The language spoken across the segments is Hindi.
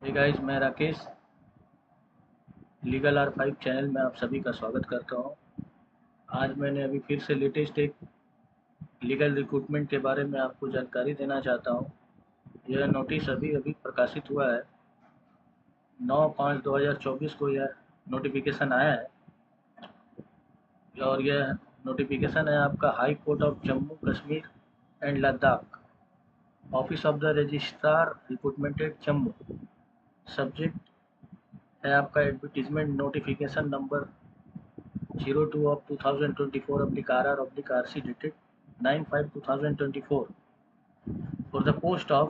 हे गाइस, मैं राकेश लीगल R5 चैनल में आप सभी का स्वागत करता हूं। आज मैंने अभी फिर से लेटेस्ट एक लीगल रिक्रूटमेंट के बारे में आपको जानकारी देना चाहता हूं। यह नोटिस अभी अभी प्रकाशित हुआ है। 9/5/2024 को यह नोटिफिकेशन आया है और यह नोटिफिकेशन है आपका high court of Jammu Kashmir and Ladakh, office of the registrar recruitment at Jammu. Subject है आपका advertisement notification number 02 of 2024 /RR RC dated 9/5/2024 for the post of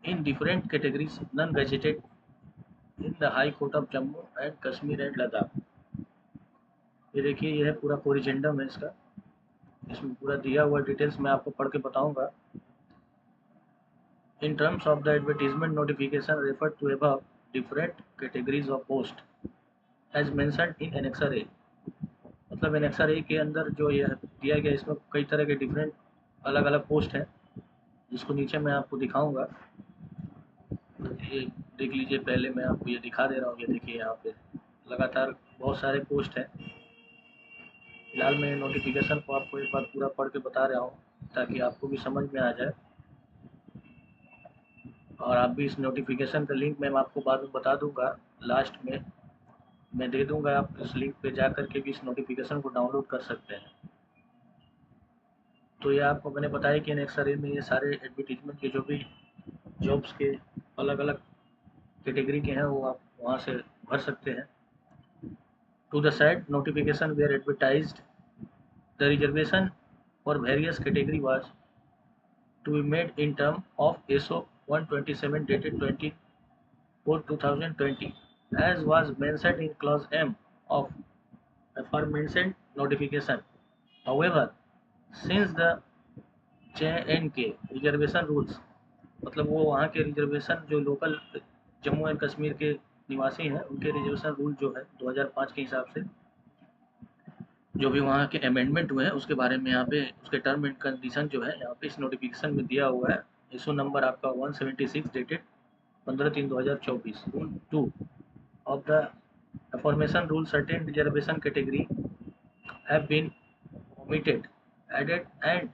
in different categories non-gazetted in the High Court of Jammu and Kashmir and Ladakh। ये देखिए, यह है पूरा कोरिजेंडम है इसका। इसमें पूरा दिया हुआ डिटेल्स मैं आपको पढ़ के बताऊंगा। In terms of the advertisement notification referred to above, different categories of post as mentioned in Annexure A। मतलब एनेक्सर ए के अंदर जो यह दिया गया, इसमें कई तरह के डिफरेंट अलग अलग पोस्ट हैं, जिसको नीचे मैं आपको दिखाऊंगा। ये देख लीजिए, पहले मैं आपको ये दिखा दे रहा हूँ। ये देखिए, यहाँ पे लगातार बहुत सारे पोस्ट हैं। फिलहाल मैं नोटिफिकेशन को आपको एक बार पूरा पढ़ के बता रहा हूँ ताकि आपको भी समझ में आ जाए, और आप भी इस नोटिफिकेशन का लिंक मैं आपको बाद में बता दूंगा। लास्ट में मैं दे दूंगा, आप इस लिंक पे जा कर के भी इस नोटिफिकेशन को डाउनलोड कर सकते हैं। तो ये आपको मैंने बताया कि एनेक्सर ए में ये सारे एडवर्टीजमेंट के जो भी जॉब्स के अलग अलग कैटेगरी के हैं, वो आप वहाँ से भर सकते हैं। To the side notification where advertised the reservation for various category was to be made in term of SO 127 dated 20/4/2020 as was mentioned in clause M of aforementioned notification। However, since the J&K reservation rules, मतलब वो वहाँ के रिजर्वेशन जो लोकल जम्मू एंड कश्मीर के निवासी हैं, उनके रिजर्वेशन रूल जो है 2005 के हिसाब से जो भी वहाँ के अमेंडमेंट हुए हैं, उसके बारे में यहाँ पे उसके टर्म एंड कंडीशन जो है यहाँ पे इस नोटिफिकेशन में दिया हुआ है। इशू नंबर आपका 176 dated 15/3/2024। Rule 2 of the affirmation rule certain reservation category have been omitted, added and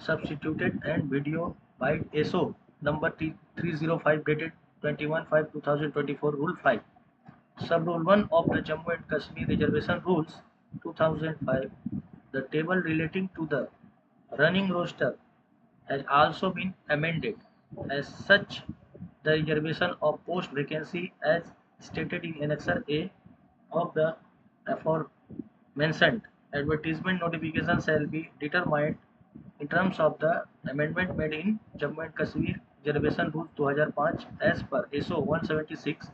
substituted and video by SO number 305 dated 21/5/2024 Rule 5 Sub Rule 1 of the Jammu and Kashmir Reservation Rules 2005। The table relating to the running roster has also been amended. As such, the reservation of post vacancy as stated in Annexure A of the aforementioned advertisement notification shall be determined in terms of the amendment made in Jammu and Kashmir Reservation Rules 2005 as per SO 176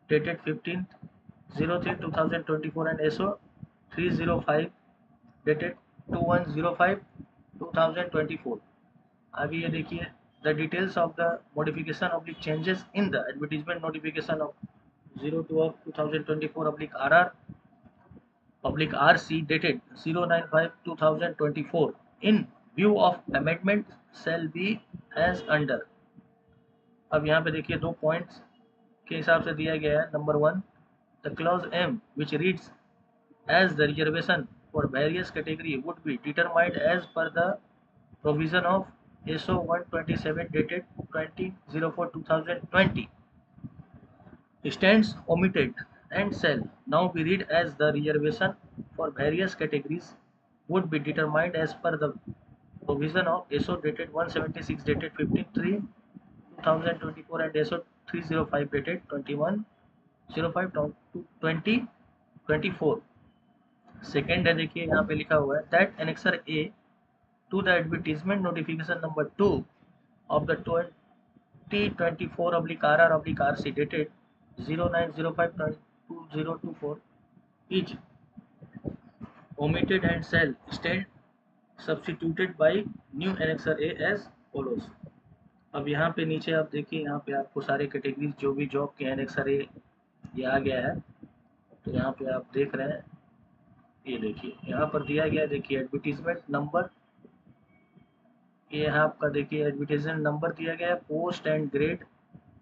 dated 15/03/2024 and SO 305 dated 21/05/2024। आगे ये देखिए, the details of the modification of the changes in the advertisement notification of 02 of 2024 RC dated 095/2024 in view of amendment shall be as under। अब यहाँ पे देखिए, दो पॉइंट्स के हिसाब से दिया गया है। Number 1, the clause M which reads as the reservation for various category would be determined as per the provision of SO 127 dated 20/04/2020 stands omitted and shall now be read as the reservation for various categories would be determined as per the provision of SO dated 176 dated 15/3/2024 and SO 305 dated 21/05/2024। Second है, देखिए यहाँ पे लिखा हुआ है that annexure A to the advertisement notification number 2 of the 2024/RR/RC dated 09/05/2024 is omitted and shall stand substituted by new annexure A as follows। अब यहाँ पे नीचे आप देखिए, यहाँ पे आपको सारे कैटेगरीज जो भी जॉब के annexure A ये आ गया है। तो यहाँ पे आप देख रहे हैं, ये देखिए यहाँ पर दिया गया है। देखिए एडवर्टीजमेंट नंबर, ये यहाँ आपका देखिए एडवर्टीजमेंट नंबर दिया गया है, post and grade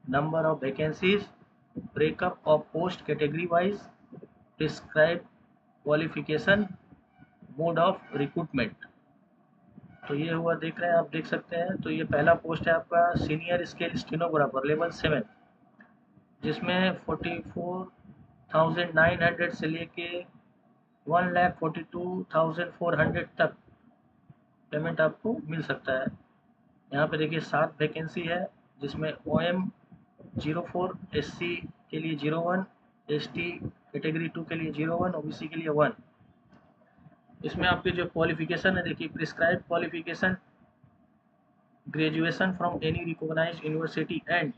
number of vacancies, breakup of post category wise, prescribed qualification, mode of recruitment। तो ये हुआ, देख रहे हैं आप, देख सकते हैं। तो ये पहला पोस्ट है आपका सीनियर स्केल स्टेनोग्राफर लेवल 7, जिसमें 44,900 से लेके 1,42,400 तक पेमेंट आपको मिल सकता है। यहाँ पे देखिए 7 वैकेंसी है, जिसमें OM 04, SC के लिए 01, ST कैटेगरी 2 के लिए 01, OBC के लिए 1। इसमें आपकी जो क्वालिफिकेशन है, देखिए prescribe qualification graduation from any recognised university and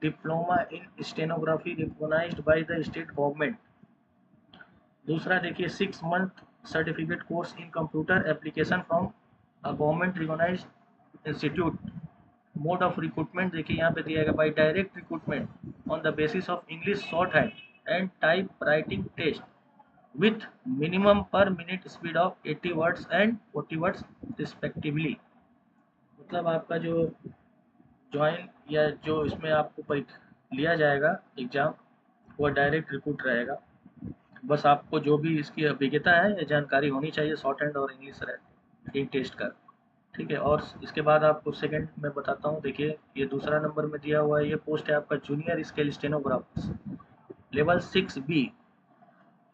diploma in stenography recognised by the state government. दूसरा देखिए 6 month certificate course in computer application from a government recognised institute. Mode of recruitment देखिए यहाँ पे दिया गया by direct recruitment on the basis of English shorthand and typewriting test with minimum per minute speed of 80 words and 40 words respectively. मतलब आपका जो ज्वाइन या जो इसमें आपको लिया जाएगा एग्ज़ाम, वह डायरेक्ट रिक्रूट रहेगा। बस आपको जो भी इसकी अभिज्ञता है या जानकारी होनी चाहिए शॉर्ट हैंड और इंग्लिश रीडिंग टेस्ट का, ठीक है। और इसके बाद आपको सेकंड में बताता हूँ। देखिए ये दूसरा नंबर में दिया हुआ है, ये पोस्ट है आपका junior scale stenographers level 6B।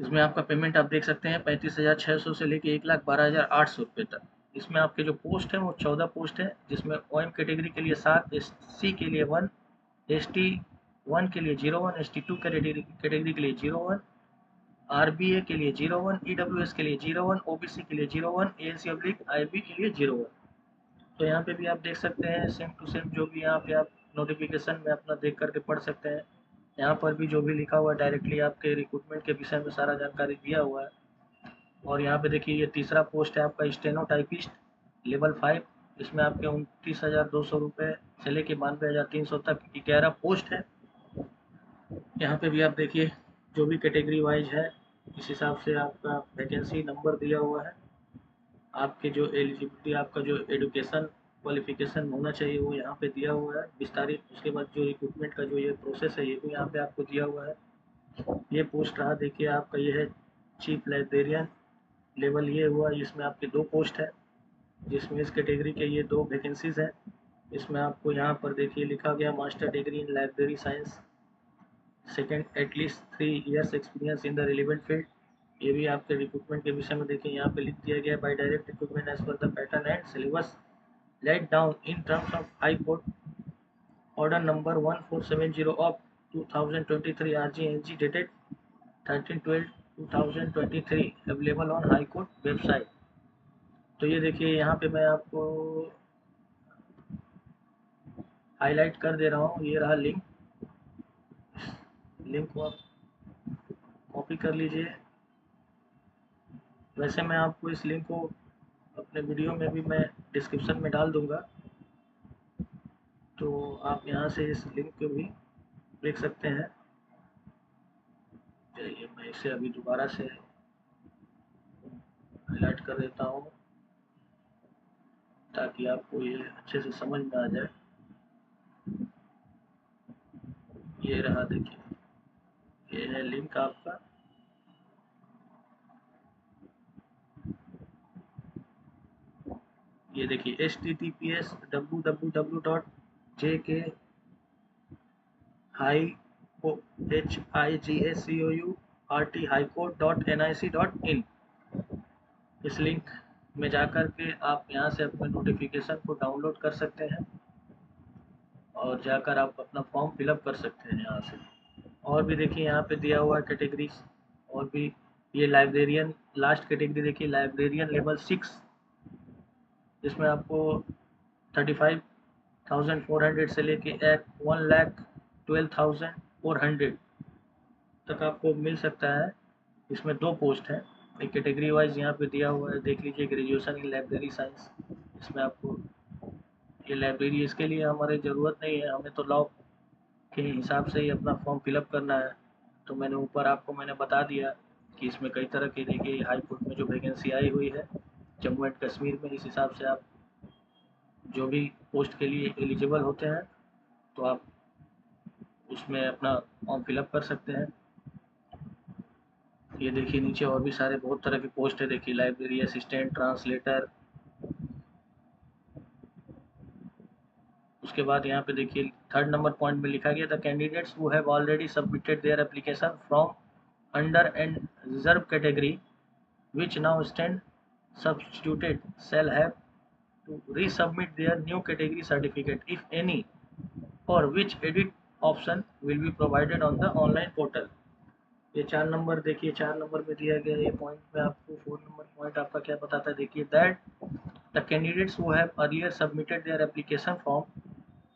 इसमें आपका पेमेंट आप देख सकते हैं 35,600 से लेके 1,12,800 रुपये तक। इसमें आपके जो पोस्ट हैं वो 14 पोस्ट है, जिसमें OM कैटेगरी के लिए 7, SC के लिए 1, ST 1 के लिए 01, ST 2 कैटेगरी के लिए 01, RBA के लिए 01, EWS के लिए 01, OBC के लिए 01, ALC/IB के लिए 01। तो यहाँ पे भी आप देख सकते हैं सेम टू सेम, जो भी यहाँ पे आप नोटिफिकेशन में अपना देख करके पढ़ सकते हैं। यहाँ पर भी जो भी लिखा हुआ है डायरेक्टली आपके रिक्रूटमेंट के विषय में सारा जानकारी दिया हुआ है। और यहाँ पे देखिए ये तीसरा पोस्ट है आपका स्टेनो टाइपिस्ट लेवल 5। इसमें आपके 29,200 रुपये से लेके 92,300 तक 11 पोस्ट है। यहाँ पे भी आप देखिए जो भी कैटेगरी वाइज है इस हिसाब से आपका वैकेंसी नंबर दिया हुआ है। आपके जो एलिजिबिलिटी, आपका जो एजुकेशन क्वालिफिकेशन होना चाहिए वो यहाँ पे दिया हुआ है विस्तारित। उसके बाद जो रिक्रूटमेंट का जो ये प्रोसेस है ये भी यहाँ पे आपको दिया हुआ है। ये पोस्ट रहा, देखिए आपका ये है चीफ लाइब्रेरियन लेवल, ये हुआ। इसमें आपके 2 पोस्ट है, जिसमें इस कैटेगरी के ये 2 वैकेंसीज हैं। इसमें आपको यहाँ पर देखिए लिखा गया master degree in library science, second at least 3 years experience in the relevant field. ये भी आपके रिक्रूटमेंट के विषय में देखिए यहाँ पे लिख दिया गया by direct recruitment as per the pattern and syllabus laid down in terms of High Court Order number 1470 of 2023 RG/NG dated 13/12/2023 available on High Court website। तो ये देखिए यहाँ पे मैं आपको हाईलाइट कर दे रहा हूँ, ये रहा लिंक को आप कॉपी कर लीजिए। वैसे मैं आपको इस लिंक को अपने वीडियो में भी मैं डिस्क्रिप्शन में डाल दूंगा, तो आप यहाँ से इस लिंक को भी देख सकते हैं। चलिए मैं इसे अभी दोबारा से हाईलाइट कर देता हूँ ताकि आपको ये अच्छे से समझ में आ जाए। ये रहा, देखिए ये है लिंक आपका। ये देखिए https://jk-highcourt.nic.in। इस लिंक में जाकर के आप यहाँ से अपने नोटिफिकेशन को डाउनलोड कर सकते हैं और जाकर आप अपना फॉर्म फिलअप कर सकते हैं यहाँ से। और भी देखिए यहाँ पे दिया हुआ है कैटेगरीज और भी। ये लाइब्रेरियन लास्ट कैटेगरी देखिए, लाइब्रेरियन लेवल 6, जिसमें आपको 35,400 से लेके 1,12,400 तक आपको मिल सकता है। इसमें 2 पोस्ट हैं। एक कैटेगरी वाइज यहाँ पे दिया हुआ है, देख लीजिए ग्रेजुएशन इन लाइब्रेरी साइंस। इसमें आपको ये लाइब्रेरी, इसके लिए हमारी ज़रूरत नहीं है, हमें तो लॉ के हिसाब से ही अपना फॉर्म फिलअप करना है। तो मैंने ऊपर आपको मैंने बता दिया कि इसमें कई तरह की देखिए हाई कोर्ट में जो वैकेंसी आई हुई है जम्मू एंड कश्मीर में, इस हिसाब से आप जो भी पोस्ट के लिए एलिजिबल होते हैं तो आप उसमें अपना फॉर्म फिलअप कर सकते हैं। ये देखिए नीचे और भी सारे बहुत तरह के पोस्ट है, देखिए लाइब्रेरी असिस्टेंट, ट्रांसलेटर। उसके बाद यहाँ पे देखिए 3rd नंबर पॉइंट में लिखा गया the candidates who have already submitted their application from under and reserve category which now stand substituted shall have to resubmit their new category certificate if any, for which edit option will be provided on the online portal। ये 4 नंबर देखिए 4 नंबर में दिया गया ये पॉइंट में आपको 4 नंबर पॉइंट आपका क्या बताता है, देखिए that the candidates who have earlier submitted their application form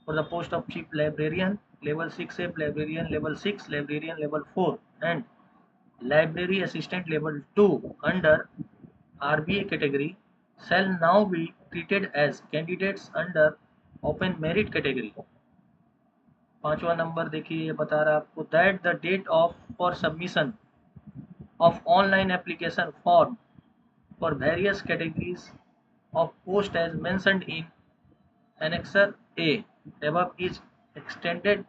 for the post of chief librarian level 6A, librarian level 6, librarian level 4 and library assistant level 2 under RBA category shall now be treated as candidates under open merit category। 5वां नंबर देखिए ये बता रहा है आपको that the date of for submission of online application form for various categories of post as mentioned in Annexure A above is extended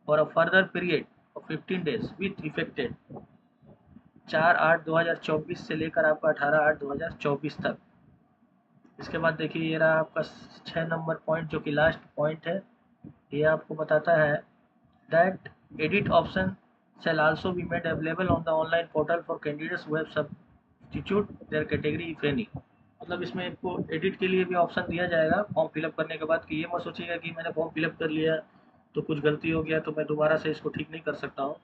for a further period of 15 days with effected 4/8/2024 से लेकर आपका 18/8/2024 तक। इसके बाद देखिए ये रहा आपका 6 नंबर पॉइंट जो कि लास्ट पॉइंट है। ये आपको बताता है that edit option shall also be made available on the online portal for candidates who have substitute their category if any। मतलब इसमें आपको एडिट के लिए भी ऑप्शन दिया जाएगा फॉर्म फिलअप करने के बाद, कि ये मत सोचिएगा कि मैंने फॉर्म फिलअप कर लिया तो कुछ गलती हो गया तो मैं दोबारा से इसको ठीक नहीं कर सकता हूँ।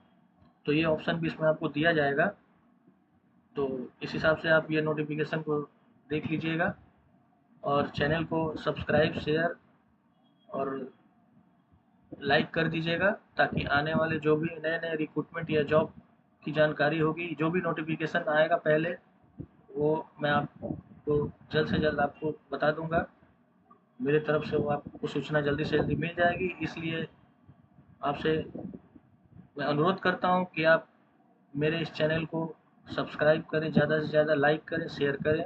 तो ये ऑप्शन भी इसमें आपको दिया जाएगा। तो इस हिसाब से आप ये नोटिफिकेशन को देख लीजिएगा और चैनल को सब्सक्राइब, शेयर और लाइक कर दीजिएगा, ताकि आने वाले जो भी नए नए रिक्रूटमेंट या जॉब की जानकारी होगी, जो भी नोटिफिकेशन आएगा पहले, वो मैं आपको जल्द से जल्द आपको बता दूंगा। मेरे तरफ से वो आपको सूचना जल्दी से जल्दी मिल जाएगी। इसलिए आपसे मैं अनुरोध करता हूँ कि आप मेरे इस चैनल को सब्सक्राइब करें, ज़्यादा से ज़्यादा लाइक करें, शेयर करें।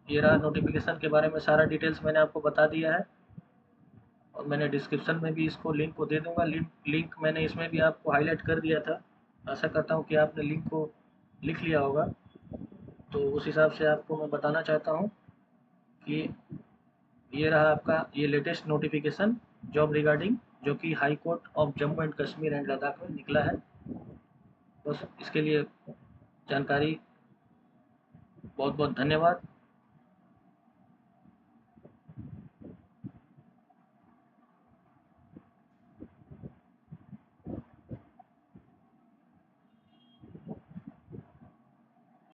ये रहा नोटिफिकेशन के बारे में सारा डिटेल्स मैंने आपको बता दिया है और मैंने डिस्क्रिप्शन में भी इसको लिंक को दे दूंगा। लिंक मैंने इसमें भी आपको हाईलाइट कर दिया था। आशा करता हूँ कि आपने लिंक को लिख लिया होगा। तो उस हिसाब से आपको मैं बताना चाहता हूँ कि ये रहा आपका ये लेटेस्ट नोटिफिकेशन जॉब रिगार्डिंग, जो कि high court of Jammu and Kashmir and Ladakh में निकला है। बस इसके लिए जानकारी, बहुत बहुत धन्यवाद।